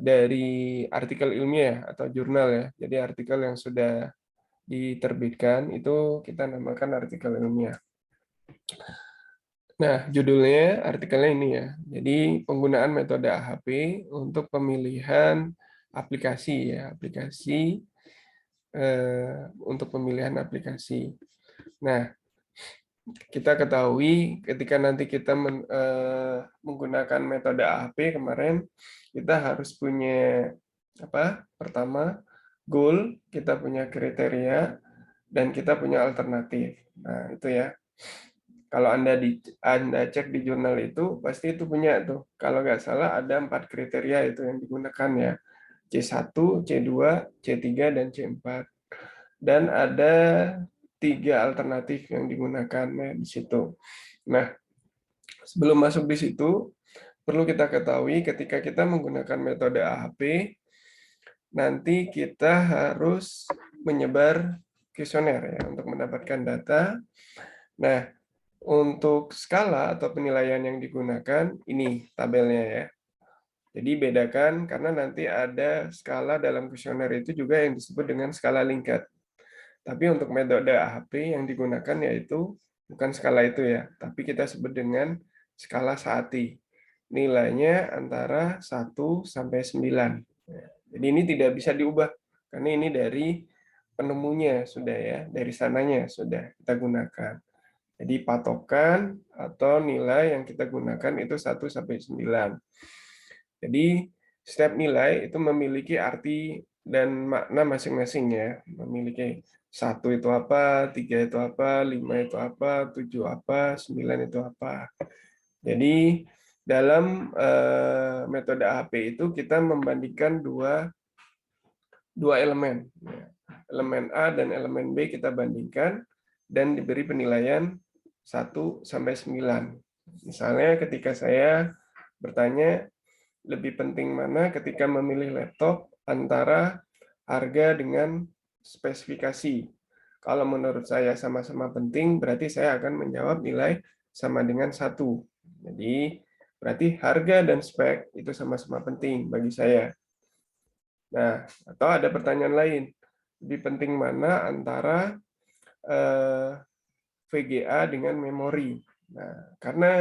dari artikel ilmiah atau jurnal ya. Jadi artikel yang sudah diterbitkan itu kita namakan artikel ilmiah. Nah, judulnya artikelnya ini ya. Jadi penggunaan metode AHP untuk pemilihan aplikasi ya, aplikasi untuk pemilihan aplikasi. Nah, kita ketahui ketika nanti kita menggunakan metode AHP kemarin, kita harus punya apa? Pertama, goal, kita punya kriteria, dan kita punya alternatif. Nah, itu ya. Kalau Anda cek di jurnal itu, pasti itu punya tuh. Kalau nggak salah ada 4 kriteria itu yang digunakan ya. C1, C2, C3, dan C4. Dan ada 3 alternatif yang digunakan ya, di situ. Nah, sebelum masuk di situ, perlu kita ketahui ketika kita menggunakan metode AHP, nanti kita harus menyebar kuesioner ya untuk mendapatkan data. Nah, untuk skala atau penilaian yang digunakan, ini tabelnya ya. Jadi bedakan karena nanti ada skala dalam kuesioner itu juga yang disebut dengan skala Likert. Tapi untuk metode AHP yang digunakan yaitu bukan skala itu ya, tapi kita sebut dengan skala Saati. Nilainya antara 1 sampai 9. Jadi ini tidak bisa diubah karena ini dari penemunya sudah ya, dari sananya sudah kita gunakan. Jadi patokan atau nilai yang kita gunakan itu 1 sampai 9. Jadi setiap nilai itu memiliki arti dan makna masing-masing ya. Memiliki 1 itu apa, 3 itu apa, 5 itu apa, 7 apa, 9 itu apa. Jadi dalam metode AHP itu kita membandingkan dua elemen. Elemen A dan elemen B kita bandingkan dan diberi penilaian 1 sampai 9. Misalnya ketika saya bertanya lebih penting mana ketika memilih laptop antara harga dengan spesifikasi. Kalau menurut saya sama-sama penting, berarti saya akan menjawab nilai sama dengan 1. Jadi berarti harga dan spek itu sama-sama penting bagi saya. Nah, atau ada pertanyaan lain. Lebih penting mana antara VGA dengan memori. Nah, karena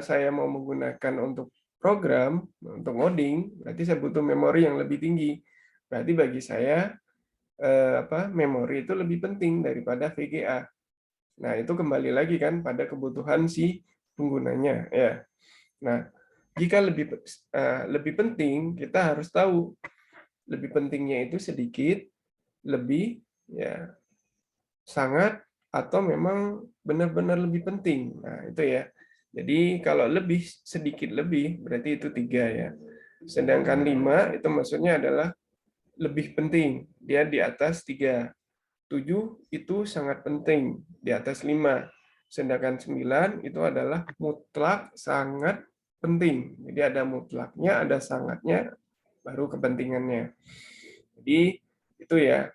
saya mau menggunakan untuk program, untuk ngoding, berarti saya butuh memori yang lebih tinggi. Berarti bagi saya memori itu lebih penting daripada VGA. Nah, itu kembali lagi kan pada kebutuhan si penggunanya ya. Nah, jika lebih penting, kita harus tahu lebih pentingnya itu sedikit, lebih, ya sangat, atau memang benar-benar lebih penting. Nah, itu ya. Jadi kalau lebih, sedikit lebih, berarti itu 3 ya. Sedangkan 5 itu maksudnya adalah lebih penting. Dia di atas 3. 7 itu sangat penting, di atas 5. Sedangkan 9 itu adalah mutlak sangat penting. Jadi ada mutlaknya, ada sangatnya, baru kepentingannya. Jadi itu ya.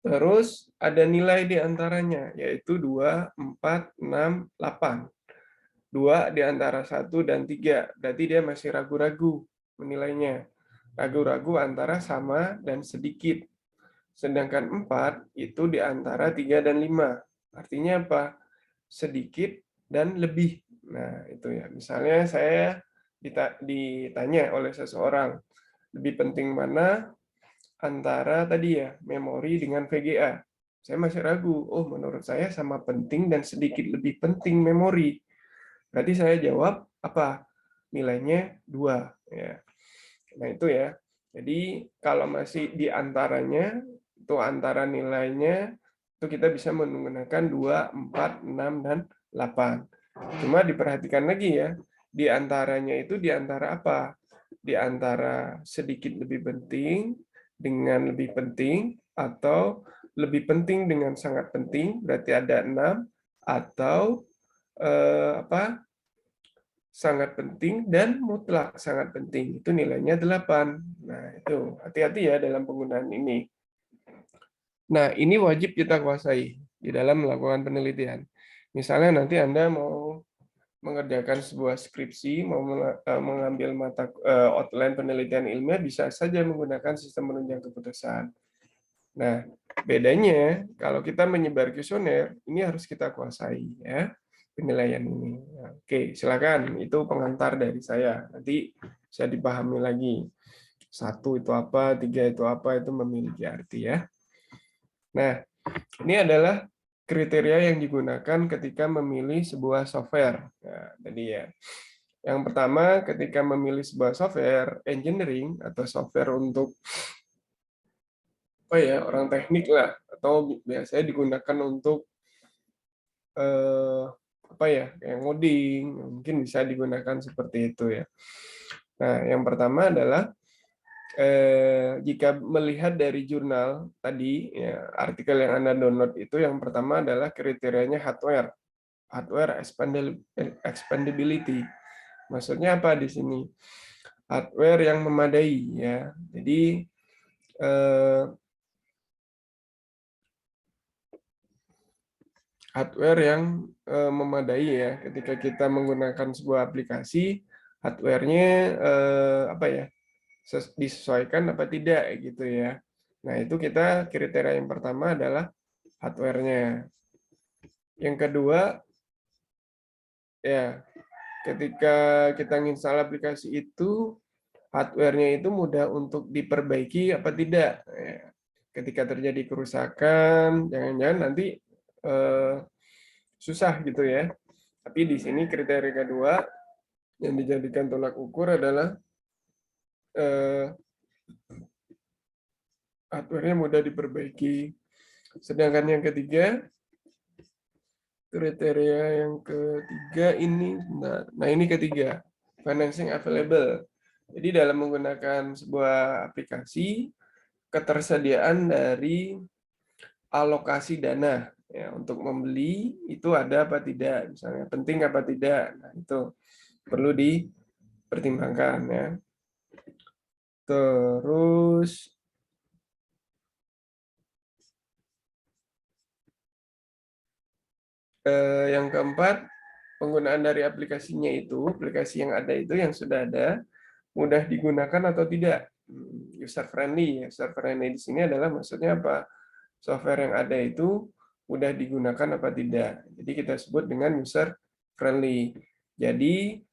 Terus ada nilai di antaranya, yaitu 2, 4, 6, 8. 2 di antara 1 dan 3, berarti dia masih ragu-ragu menilainya. Ragu-ragu antara sama dan sedikit. Sedangkan 4 itu di antara 3 dan 5. Artinya apa? Sedikit dan lebih. Nah, itu ya. Misalnya saya ditanya oleh seseorang, lebih penting mana antara tadi ya, memori dengan VGA. Saya masih ragu, oh menurut saya sama penting dan sedikit lebih penting memori. Berarti saya jawab apa? Nilainya 2. Ya. Nah itu ya. Jadi kalau masih di antaranya, itu antara nilainya, itu kita bisa menggunakan 2, 4, 6, dan 8. Cuma diperhatikan lagi ya, di antaranya itu di antara apa? Di antara sedikit lebih penting, dengan lebih penting, atau lebih penting dengan sangat penting, berarti ada 6, atau sangat penting dan mutlak sangat penting, itu nilainya 8. Nah, itu hati-hati ya dalam penggunaan ini. Nah, ini wajib kita kuasai di dalam melakukan penelitian. Misalnya nanti Anda mau mengerjakan sebuah skripsi, mau mengambil mata outline penelitian ilmiah, bisa saja menggunakan sistem penunjang keputusan. Nah, bedanya kalau kita menyebar kuesioner, ini harus kita kuasai ya penilaian ini. Oke, silakan. Itu pengantar dari saya. Nanti bisa dipahami lagi. 1 itu apa, 3 itu apa, itu memiliki arti ya. Nah, ini adalah kriteria yang digunakan ketika memilih sebuah software. Nah, tadi ya. Yang pertama, ketika memilih sebuah software engineering atau software untuk apa ya, orang teknik lah, atau biasanya digunakan untuk apa ya, kayak ngoding, mungkin bisa digunakan seperti itu ya. Nah, yang pertama adalah jika melihat dari jurnal tadi, ya, artikel yang Anda download itu yang pertama adalah kriterianya hardware expandability. Maksudnya apa di sini? Hardware yang memadai ya. Jadi hardware yang memadai ya. Ketika kita menggunakan sebuah aplikasi, hardware-nya apa ya? Disesuaikan apa tidak gitu ya. Nah, itu kita kriteria yang pertama adalah hardware-nya. Yang kedua, ya, ketika kita install aplikasi itu, hardware-nya itu mudah untuk diperbaiki apa tidak. Ya. Ketika terjadi kerusakan, jangan-jangan nanti susah gitu ya. Tapi di sini kriteria kedua yang dijadikan tolak ukur adalah hardware-nya mudah diperbaiki. Sedangkan yang ketiga, kriteria yang ketiga ini, nah ini ketiga, financing available. Jadi dalam menggunakan sebuah aplikasi, ketersediaan dari alokasi dana ya untuk membeli itu ada apa tidak, misalnya penting apa tidak. Nah, itu perlu dipertimbangkan ya. Terus yang keempat, penggunaan dari aplikasinya itu, aplikasi yang ada itu yang sudah ada, mudah digunakan atau tidak. User friendly. User friendly di sini adalah maksudnya apa? Software yang ada itu mudah digunakan apa tidak. Jadi kita sebut dengan user friendly. Jadi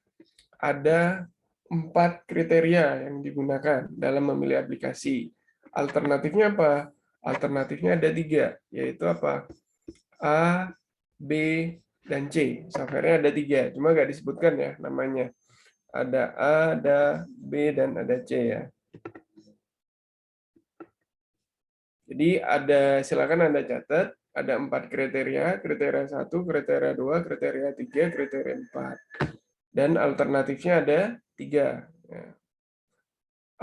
ada 4 kriteria yang digunakan dalam memilih aplikasi. Alternatifnya apa? Alternatifnya ada 3, yaitu apa? A, B, dan C. Software-nya ada 3, cuma nggak disebutkan ya namanya. Ada A, ada B, dan ada C ya. Jadi silakan Anda catat, ada 4 kriteria, kriteria 1, kriteria 2, kriteria 3, kriteria 4. Dan alternatifnya ada 3.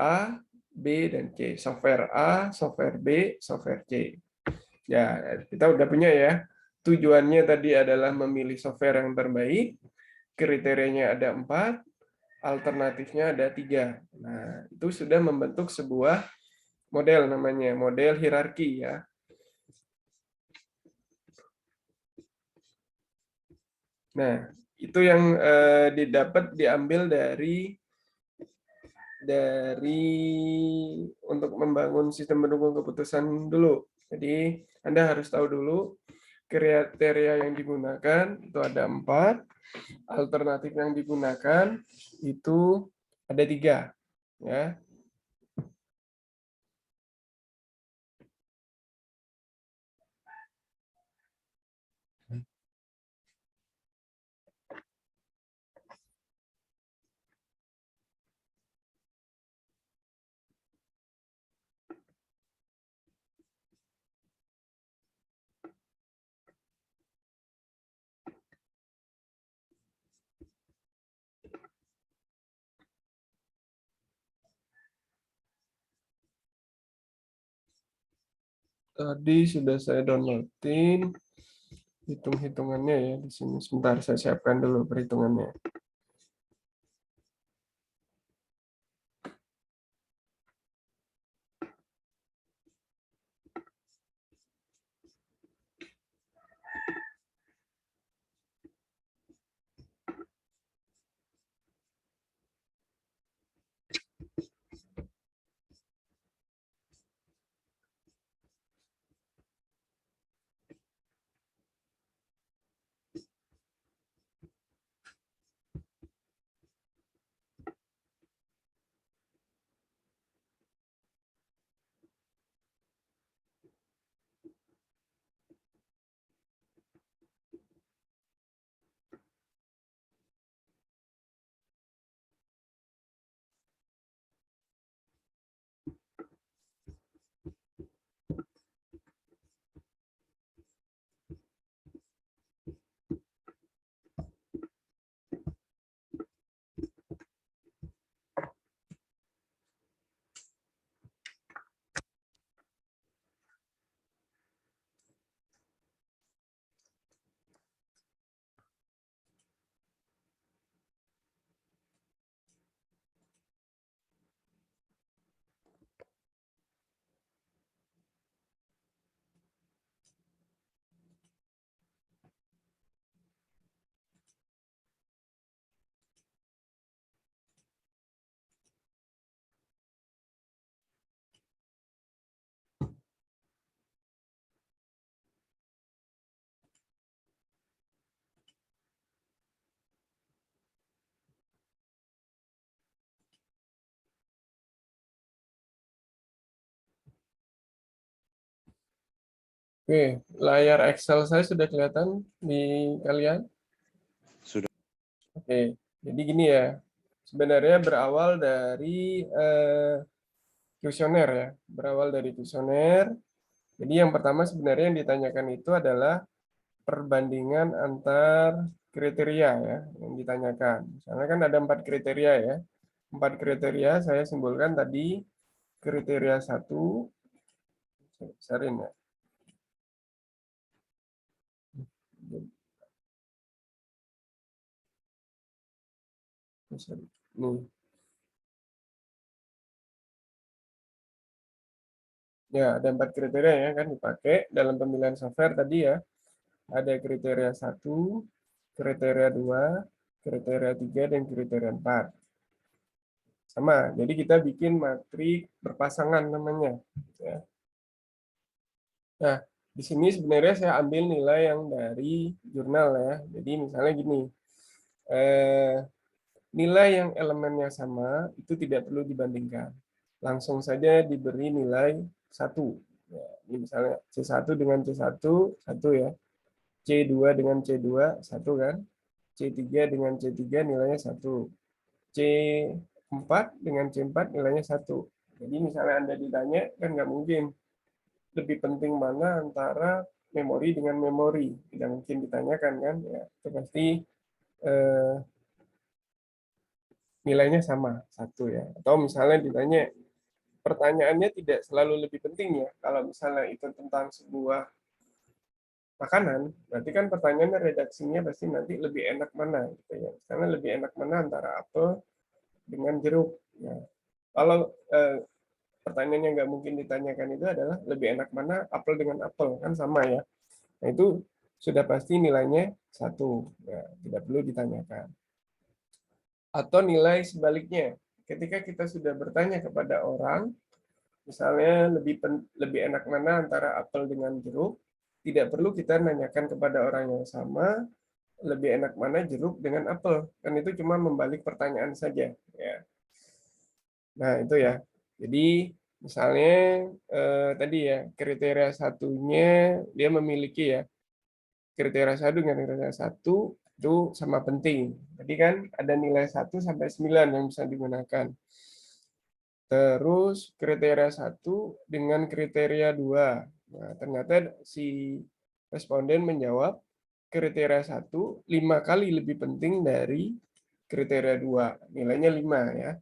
A, B, dan C. Software A, software B, software C. Ya, kita udah punya ya. Tujuannya tadi adalah memilih software yang terbaik, kriterianya ada 4, alternatifnya ada 3. Nah, itu sudah membentuk sebuah model namanya, model hierarki ya. Nah, itu yang diambil dari untuk membangun sistem pendukung keputusan dulu. Jadi Anda harus tahu dulu kriteria yang digunakan itu ada 4, alternatif yang digunakan itu ada 3, ya. Tadi sudah saya downloadin hitung-hitungannya ya di sini. Sebentar saya siapkan dulu perhitungannya. Oke, layar Excel saya sudah kelihatan di kalian? Sudah. Oke, jadi gini ya. Sebenarnya berawal dari kuesioner ya. Berawal dari kuesioner. Jadi yang pertama sebenarnya yang ditanyakan itu adalah perbandingan antar kriteria ya yang ditanyakan. Misalnya kan ada 4 kriteria ya. 4 kriteria saya simpulkan tadi kriteria 1, besarin ya. Nih. Ya, ada 4 kriteria ya kan dipakai dalam pemilihan software tadi ya. Ada kriteria 1, kriteria 2, kriteria 3, dan kriteria 4. Sama, jadi kita bikin matrik berpasangan namanya. Ya. Nah, di sini sebenarnya saya ambil nilai yang dari jurnal ya. Jadi misalnya gini, nilai yang elemennya sama itu tidak perlu dibandingkan. Langsung saja diberi nilai 1. Ya, ini misalnya C1 dengan C1, 1 ya. C2 dengan C2, 1 kan. C3 dengan C3 nilainya 1. C4 dengan C4 nilainya 1. Jadi misalnya Anda ditanya, kan nggak mungkin lebih penting mana antara memori dengan memori. Tidak mungkin ditanyakan kan. Ya, itu pasti eh, nilainya sama, 1 ya. Atau misalnya ditanya, pertanyaannya tidak selalu lebih penting ya. Kalau misalnya itu tentang sebuah makanan, berarti kan pertanyaannya redaksinya pasti nanti lebih enak mana gitu ya. Karena lebih enak mana antara apel dengan jeruk. Ya. Kalau pertanyaan yang nggak mungkin ditanyakan itu adalah lebih enak mana apel dengan apel, kan sama ya. Nah itu sudah pasti nilainya 1, ya, tidak perlu ditanyakan. Atau nilai sebaliknya, ketika kita sudah bertanya kepada orang, misalnya lebih enak mana antara apel dengan jeruk, tidak perlu kita nanyakan kepada orang yang sama, lebih enak mana jeruk dengan apel. Kan itu cuma membalik pertanyaan saja. Ya. Nah, itu ya. Jadi, misalnya tadi ya, kriteria satunya dia memiliki ya, kriteria 1 dengan kriteria 1 itu sama penting. Jadi kan ada nilai 1 sampai 9 yang bisa digunakan. Terus kriteria 1 dengan kriteria 2. Nah, ternyata si responden menjawab kriteria 1 5 kali lebih penting dari kriteria 2. Nilainya 5 ya.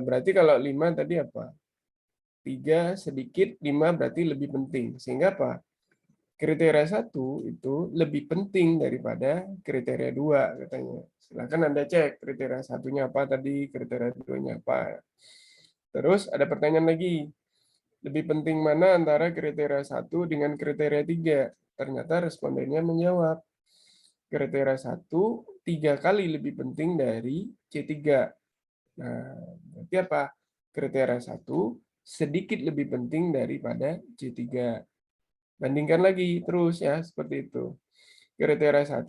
Berarti kalau 5 tadi apa? 3 sedikit, 5 berarti lebih penting. Sehingga apa? Kriteria 1 itu lebih penting daripada kriteria 2 katanya. Silakan Anda cek kriteria satunya apa tadi, kriteria 2-nya apa. Terus ada pertanyaan lagi. Lebih penting mana antara kriteria 1 dengan kriteria 3? Ternyata respondennya menjawab. Kriteria 1 3 kali lebih penting dari C3. Nah, berarti apa? Kriteria 1 sedikit lebih penting daripada C3. Bandingkan lagi terus ya, seperti itu. Kriteria 1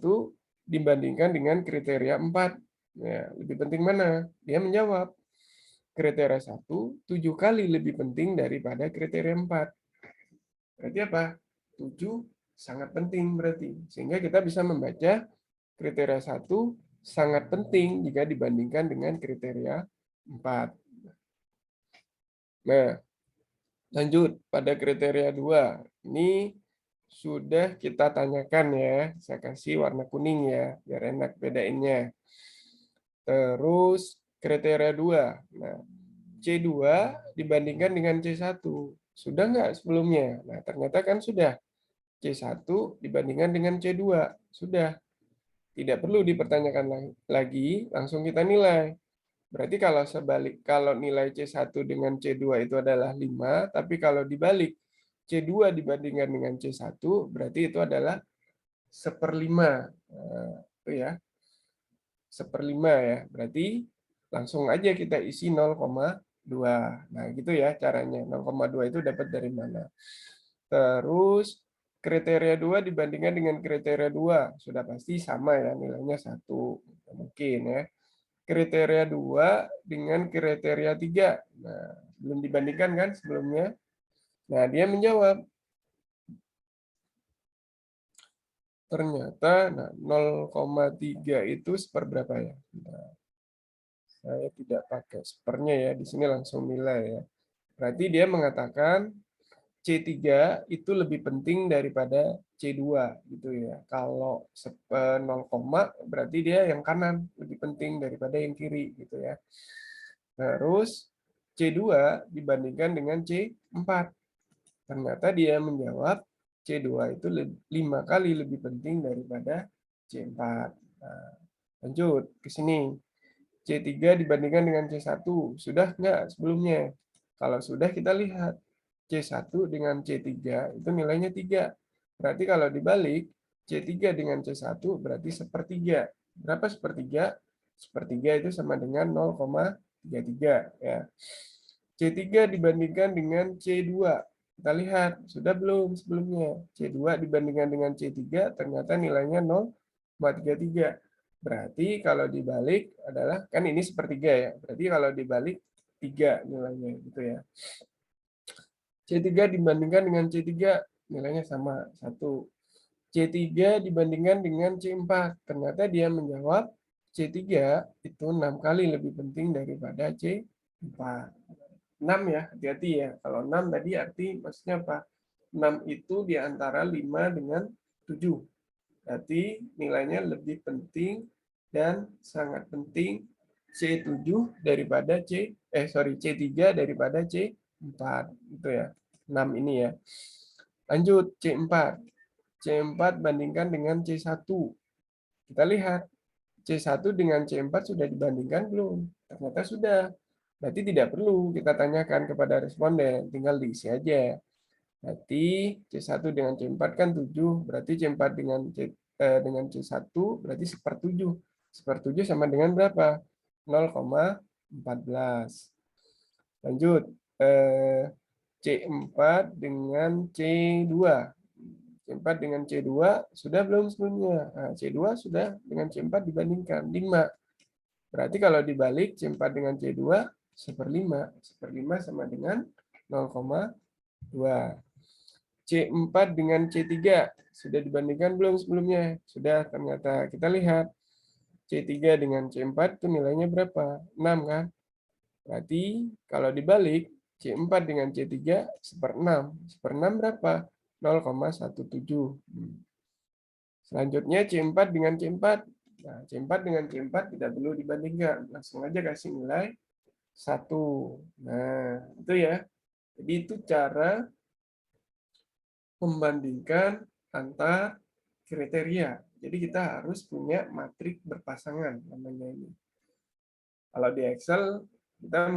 dibandingkan dengan kriteria 4. Ya, lebih penting mana? Dia menjawab. Kriteria 1 7 kali lebih penting daripada kriteria 4. Berarti apa? 7 sangat penting berarti. Sehingga kita bisa membaca kriteria 1 sangat penting jika dibandingkan dengan kriteria 4. Nah, lanjut pada kriteria 2. Ini sudah kita tanyakan ya. Saya kasih warna kuning ya, biar enak bedainnya. Terus kriteria 2. Nah, C2 dibandingkan dengan C1. Sudah nggak sebelumnya? Nah, ternyata kan sudah. C1 dibandingkan dengan C2. Sudah. Tidak perlu dipertanyakan lagi, langsung kita nilai. Berarti kalau nilai C1 dengan C2 itu adalah 5, tapi kalau dibalik C2 dibandingkan dengan C1, berarti itu adalah 1/5. Nah, itu ya. 1/5 ya. Berarti langsung aja kita isi 0,2. Nah, gitu ya caranya. 0,2 itu dapat dari mana? Terus kriteria 2 dibandingkan dengan kriteria 2. Sudah pasti sama ya, nilainya 1. Mungkin ya. Kriteria 2 dengan kriteria 3. Nah, belum dibandingkan kan sebelumnya. Nah, dia menjawab ternyata, nah 0,3 itu seperberapa ya? Nah, saya tidak pakai sepernya ya, di sini langsung nilai ya. Berarti dia mengatakan C3 itu lebih penting daripada C2 gitu ya. Kalau 0, berarti dia yang kanan lebih penting daripada yang kiri gitu ya. Terus C2 dibandingkan dengan C4. Ternyata dia menjawab C2 itu 5 kali lebih penting daripada C4. Nah, lanjut ke sini. C3 dibandingkan dengan C1. Sudah nggak sebelumnya? Kalau sudah, kita lihat. C1 dengan C3 itu nilainya 3. Berarti kalau dibalik, C3 dengan C1 berarti sepertiga. Berapa sepertiga? Sepertiga itu sama dengan 0,33. Ya. C3 dibandingkan dengan C2. Kita lihat, sudah belum sebelumnya? C2 dibandingkan dengan C3 ternyata nilainya 0,33. Berarti kalau dibalik adalah, kan ini sepertiga ya, berarti kalau dibalik 3 nilainya gitu ya. C3 dibandingkan dengan C3 nilainya sama, 1. C3 dibandingkan dengan C4, ternyata dia menjawab C3 itu 6 kali lebih penting daripada C4. 6 ya, hati-hati ya. Kalau 6 tadi arti maksudnya apa? 6 itu di antara 5 dengan 7. Berarti nilainya lebih penting dan sangat penting C7 daripada C3 daripada C4 gitu ya. 6 ini ya. Lanjut C4. C4 bandingkan dengan C1. Kita lihat C1 dengan C4 sudah dibandingkan belum? Ternyata sudah. Berarti tidak perlu kita tanyakan kepada responden, tinggal diisi aja. Berarti C1 dengan C4 kan 7, berarti C4 dengan C1 berarti sepertujuh. Sepertujuh sama dengan berapa? 0,14. Lanjut. C4 dengan C2. C4 dengan C2 sudah belum sebelumnya? Nah, C2 sudah dengan C4 dibandingkan 5. Berarti kalau dibalik C4 dengan C2 seperlima. Seperlima sama dengan 0,2. C4 dengan C3 sudah dibandingkan belum sebelumnya? Sudah, ternyata. Kita lihat. C3 dengan C4 itu nilainya berapa? 6 kan? Berarti kalau dibalik, C4 dengan C3 seperenam. Seperenam berapa? 0,17. Selanjutnya C4 dengan C4. Nah, C4 dengan C4 tidak perlu dibandingkan. Langsung aja kasih nilai 1. Nah, itu ya. Jadi itu cara membandingkan antar kriteria. Jadi kita harus punya matrik berpasangan namanya ini. Kalau di Excel kita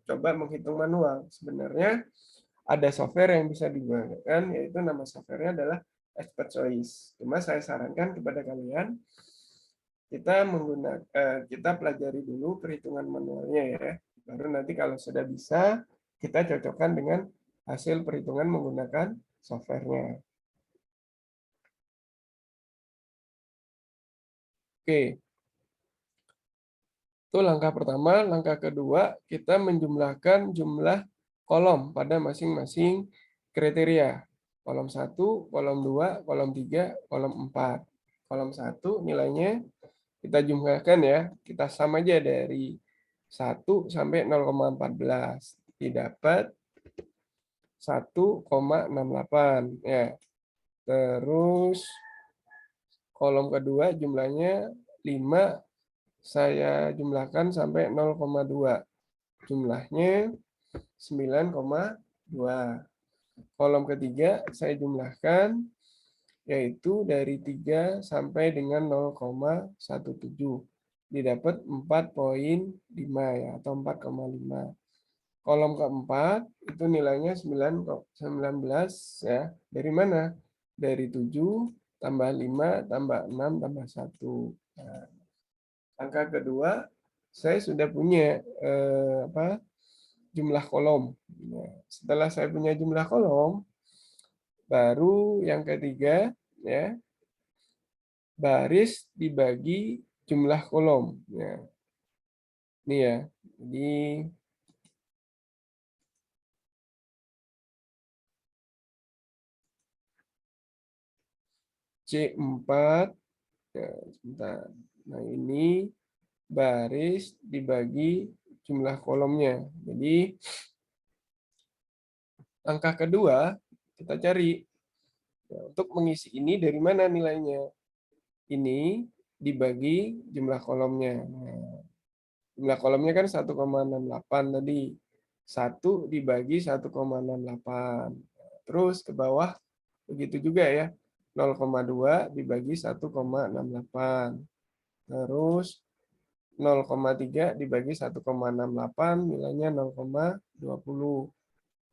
coba menghitung manual. Sebenarnya ada software yang bisa digunakan, yaitu nama softwarenya adalah Expert Choice. Cuma saya sarankan kepada kalian kita pelajari dulu perhitungan manualnya ya. Baru nanti kalau sudah bisa kita cocokkan dengan hasil perhitungan menggunakan softwarenya. Oke. Itu langkah pertama. Langkah kedua, kita menjumlahkan jumlah kolom pada masing-masing kriteria. Kolom 1, kolom 2, kolom 3, kolom 4. Kolom 1 nilainya kita jumlahkan ya. Kita sama aja dari 1 sampai 0,14. Didapat 1,68 ya. Terus kolom kedua jumlahnya 5, saya jumlahkan sampai 0,2. Jumlahnya 9,2. Kolom ketiga saya jumlahkan yaitu dari 3 sampai dengan 0,17. Didapat 4,5 ya atau 4,5. Kolom keempat itu nilainya 19 ya. Dari mana? Dari 7 tambah 5 tambah 6 tambah 1. Nah, angka kedua saya sudah punya jumlah kolom. Nah, setelah saya punya jumlah kolom, baru yang ketiga ya, baris dibagi jumlah kolom. Ya. Ini ya. Jadi C4, ya, sebentar. Nah, ini baris dibagi jumlah kolomnya. Jadi, langkah kedua, kita cari. Ya, untuk mengisi ini dari mana nilainya? Ini dibagi jumlah kolomnya. Nah, jumlah kolomnya kan 1,68 tadi. 1 dibagi 1,68. Terus ke bawah begitu juga ya. 0,2 dibagi 1,68. Terus 0,3 dibagi 1,68 nilainya 0,20.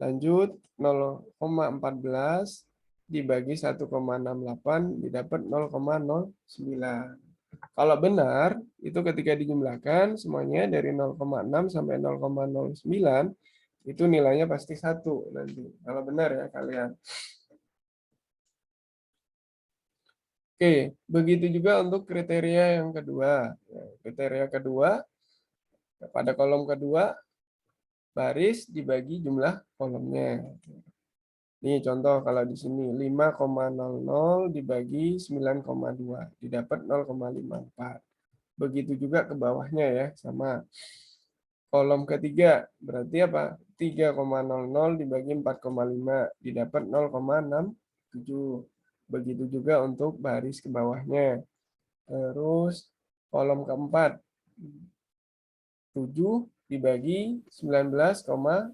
Lanjut 0,14 dibagi 1,68 didapat 0,09. Kalau benar, itu ketika dijumlahkan semuanya dari 0,6 sampai 0,09 itu nilainya pasti 1 nanti. Kalau benar ya kalian. Oke, begitu juga untuk kriteria yang kedua. Kriteria kedua, pada kolom kedua, baris dibagi jumlah kolomnya. Ini contoh kalau di sini 5,00 dibagi 9,2 didapat 0,54. Begitu juga ke bawahnya ya, sama. Kolom ketiga berarti apa? 3,00 dibagi 4,5 didapat 0,67. Begitu juga untuk baris ke bawahnya. Terus kolom keempat 7 dibagi 19,00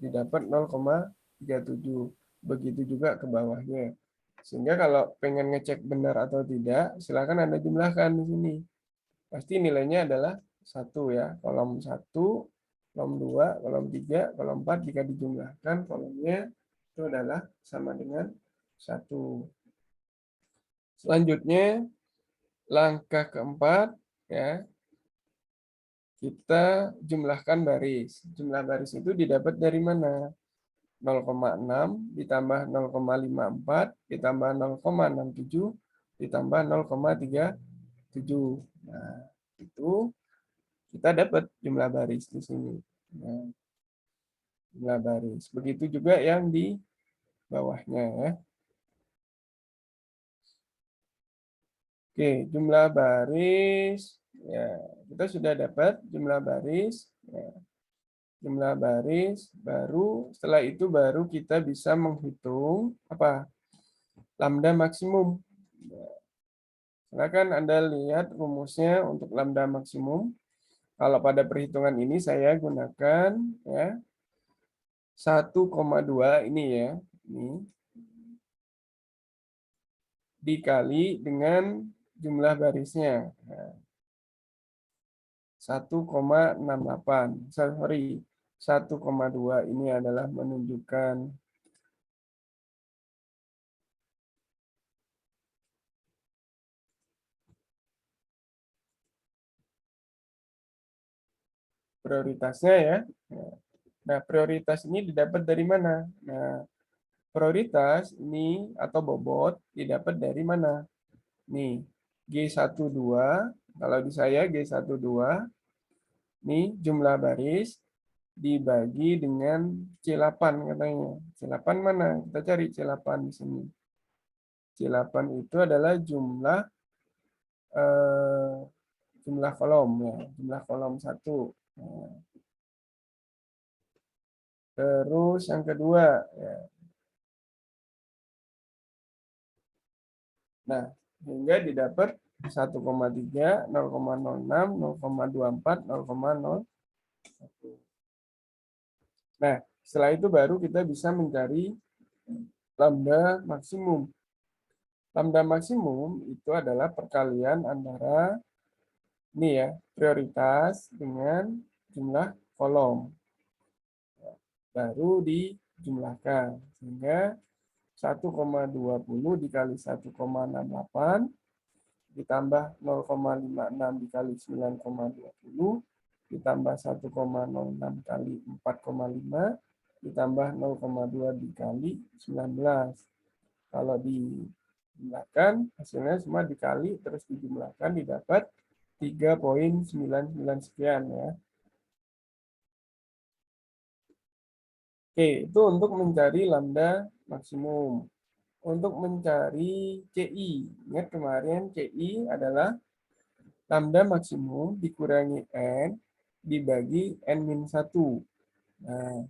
didapat 0,37. Begitu juga ke bawahnya. Sehingga kalau pengen ngecek benar atau tidak, silakan Anda jumlahkan di sini. Pasti nilainya adalah 1 ya. Kolom 1, kolom 2, kolom 3, kolom 4 jika dijumlahkan kolomnya itu adalah sama dengan 1. Selanjutnya langkah keempat ya. Kita jumlahkan baris. Jumlah baris itu didapat dari mana? 0,6 ditambah 0,54 ditambah 0,67 ditambah 0,37. Nah, itu kita dapat jumlah baris di sini. Nah, jumlah baris. Begitu juga yang di bawahnya ya. Oke, jumlah baris. Ya, kita sudah dapat jumlah baris. Ya, jumlah baris baru. Setelah itu baru kita bisa menghitung apa? Lambda maksimum. Silakan Anda lihat rumusnya untuk lambda maksimum. Kalau pada perhitungan ini saya gunakan ya 1,2 ini ya. Ini dikali dengan jumlah barisnya. 1,68. Sorry, 1,2 ini adalah menunjukkan prioritasnya ya. Nah, prioritas ini didapat dari mana? Nah, prioritas ini atau bobot didapat dari mana? Nih, G12, kalau di saya G12, nih jumlah baris dibagi dengan C8 katanya. C8 mana? Kita cari C8 di sini. C8 itu adalah jumlah kolom ya, jumlah kolom 1. Nah, terus yang kedua ya. Nah, hingga didapat 1,3, 0,06, 0,24, 0,01. Nah, setelah itu baru kita bisa mencari lambda maksimum. Lambda maksimum itu adalah perkalian antara ini ya, prioritas dengan jumlah kolom. Baru dijumlahkan. Sehingga 1,20 dikali 1,68 ditambah 0,56 dikali 9,20 ditambah 1,06 kali 4,5 ditambah 0,2 dikali 19. Kalau dijumlahkan, hasilnya semua dikali, terus dijumlahkan, didapat 3,99 sekian ya. Oke, itu untuk mencari lambda maksimum. untuk mencari CI. Ingat kemarin CI adalah lambda maksimum dikurangi N dibagi N-1. Nah,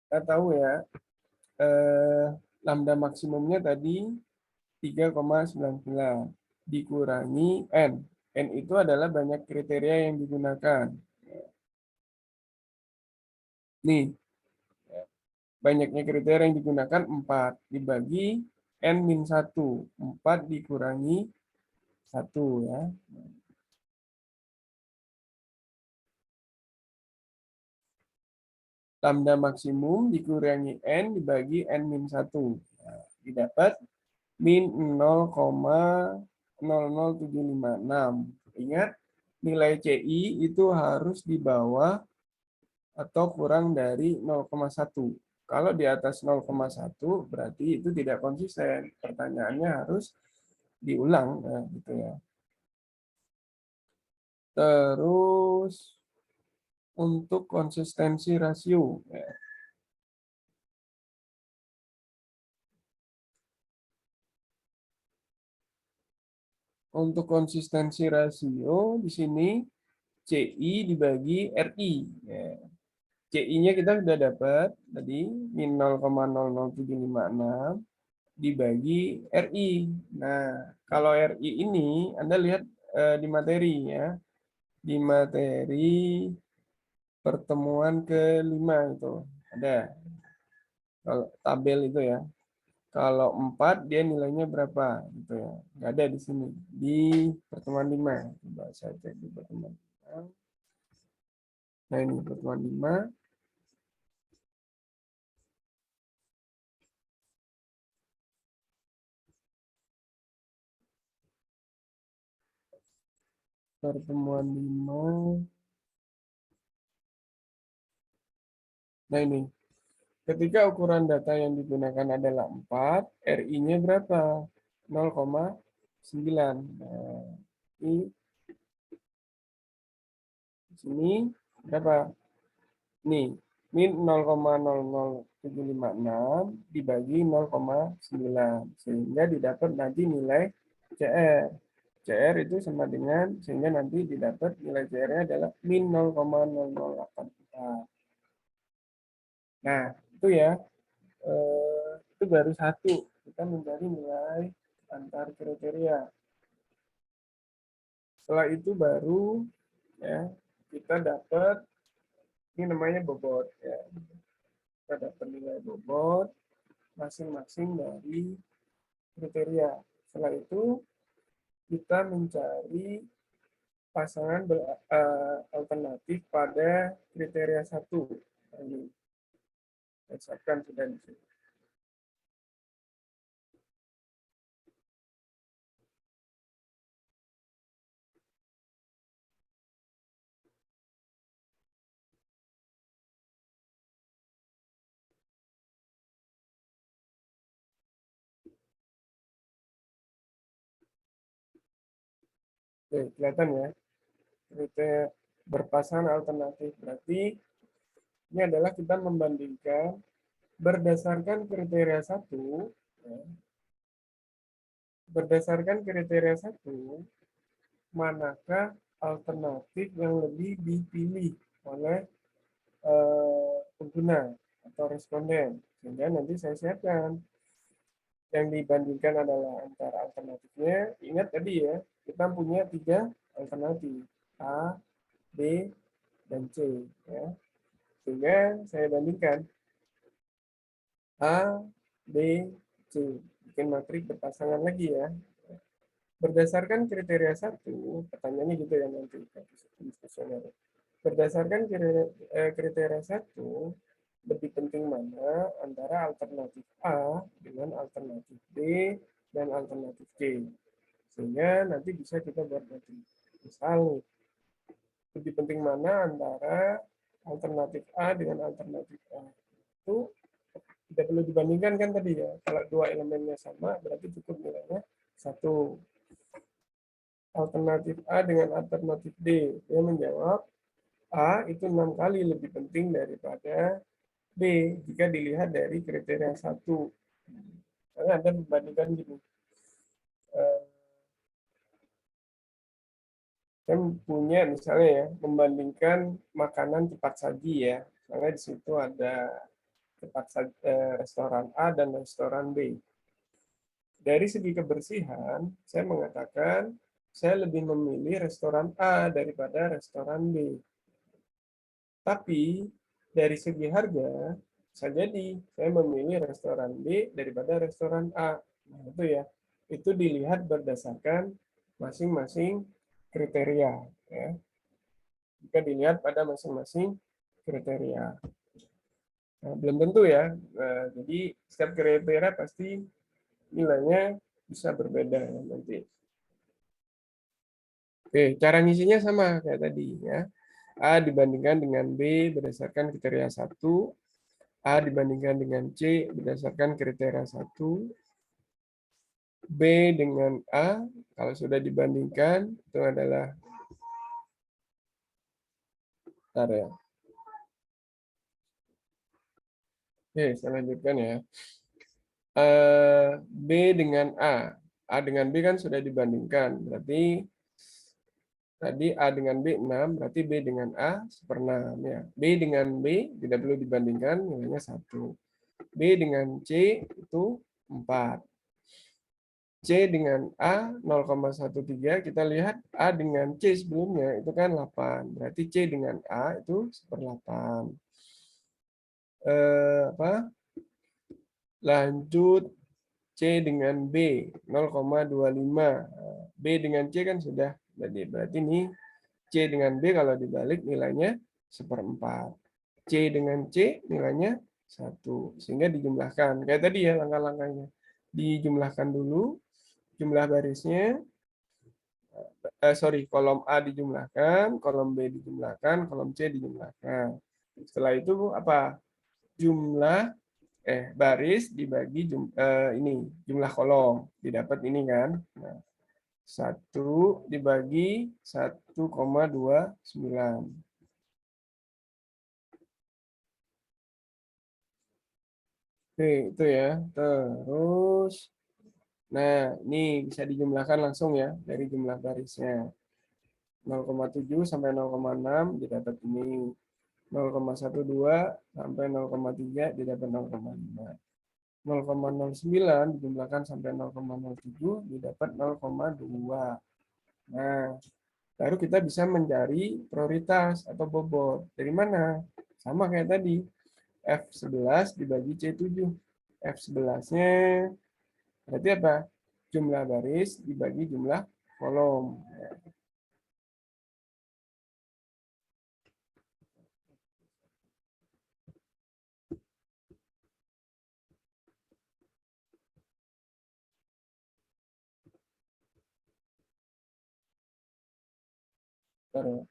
kita tahu ya, lambda maksimumnya tadi 3,99 dikurangi N. N itu adalah banyak kriteria yang digunakan. Nih, banyaknya kriteria yang digunakan 4 dibagi N-1. 4 dikurangi 1 ya. Lambda maksimum dikurangi N dibagi N-1. Nah, didapat min 0,00756. Ingat, nilai CI itu harus di bawah atau kurang dari 0,1. Kalau di atas 0,1 berarti itu tidak konsisten. Pertanyaannya harus diulang, nah, gitu ya. Terus untuk konsistensi rasio, ya. Untuk konsistensi rasio di sini CI dibagi RI. Ya. CI-nya kita sudah dapat tadi min 0,00756 dibagi RI. Nah, kalau RI ini Anda lihat di materi ya. Di materi pertemuan kelima itu ada kalau tabel itu ya. Kalau 4 dia nilainya berapa gitu ya. Nggak ada di sini. Di pertemuan 5. Coba saya cek di pertemuan 5. Nah, ini pertemuan 5. Pertemuan 5. Nah, ini. Ketika ukuran data yang digunakan adalah 4, RI-nya berapa? 0,9. Nah, ini di sini berapa? Nih, min 0,00756 dibagi 0,9. Sehingga didapat nanti nilai CR. CR itu sama dengan, sehingga nanti didapat nilai CR-nya adalah min 0,0084. Nah, itu ya. Itu baru satu. Kita mencari nilai antar kriteria. Setelah itu baru ya kita dapat ini namanya bobot ya. Kita dapat nilai bobot masing-masing dari kriteria. Setelah itu kita mencari pasangan alternatif pada kriteria satu. Ini saya sudah di sini. Oke, kelihatan ya. Kriteria berpasangan alternatif berarti ini adalah kita membandingkan berdasarkan kriteria satu, ya, berdasarkan kriteria satu, manakah alternatif yang lebih dipilih oleh pengguna atau responden. Sehingga nanti saya siapkan yang dibandingkan adalah antara alternatifnya. Ingat tadi ya, kita punya 3 alternatif, A, B, dan C. Ya. Sehingga saya bandingkan A, B, C. Bikin matrik berpasangan lagi ya. Berdasarkan kriteria satu, pertanyaannya gitu ya nanti. Berdasarkan kriteria satu, lebih penting mana antara alternatif A dengan alternatif B dan alternatif C. Sehingga nanti bisa kita buat matrik. Misal, lebih penting mana antara alternatif A dengan alternatif A. Itu tidak perlu dibandingkan kan tadi ya. Kalau dua elemennya sama, berarti cukup nilainya 1. Alternatif A dengan alternatif D. Dia menjawab, A itu 6 kali lebih penting daripada B jika dilihat dari kriteria 1. Karena Anda membandingkan gini, eh, saya punya misalnya ya, membandingkan makanan cepat saji ya. Misalnya di situ ada restoran A dan restoran B. Dari segi kebersihan, saya mengatakan saya lebih memilih restoran A daripada restoran B. Tapi dari segi harga, bisa jadi saya memilih restoran B daripada restoran A. Nah, itu ya. Itu dilihat berdasarkan masing-masing kriteria. Ya. Jika dilihat pada masing-masing kriteria. Nah, belum tentu ya. Jadi setiap kriteria pasti nilainya bisa berbeda ya, nanti. Oke, cara ngisinya sama kayak tadi ya. A dibandingkan dengan B berdasarkan kriteria 1, A dibandingkan dengan C berdasarkan kriteria 1, B dengan A kalau sudah dibandingkan itu adalah bentar ya. Oke, saya lanjutkan ya. B dengan A. A dengan B kan sudah dibandingkan. Berarti tadi A dengan B 6, berarti B dengan A 1/6 ya. B dengan B tidak perlu dibandingkan, nilainya 1. B dengan C itu 4. C dengan A 0,13, kita lihat A dengan C sebelumnya itu kan 8. Berarti C dengan A itu 1/8. Apa? Lanjut C dengan B 0,25. B dengan C kan sudah. Jadi berarti ini C dengan B kalau dibalik nilainya 1/4. C dengan C nilainya 1. Sehingga dijumlahkan. Kayak tadi ya langkah-langkahnya. Dijumlahkan dulu jumlah barisnya, kolom A dijumlahkan, kolom B dijumlahkan, kolom C dijumlahkan. Setelah itu apa? Jumlah baris dibagi ini jumlah kolom didapat ini kan. Nah, 1 dibagi 1,29. Oke, itu ya. Terus, nah ini bisa dijumlahkan langsung ya dari jumlah barisnya. 0,7 sampai 0,6 didapat ini. 0,12 sampai 0,3 didapat 0,5. 0,09 dijumlahkan sampai 0,07 didapat 0,2. Nah, baru kita bisa mencari prioritas atau bobot. Dari mana? Sama kayak tadi. F11 dibagi C7. F11-nya berarti apa? Jumlah baris dibagi jumlah kolom. Terus,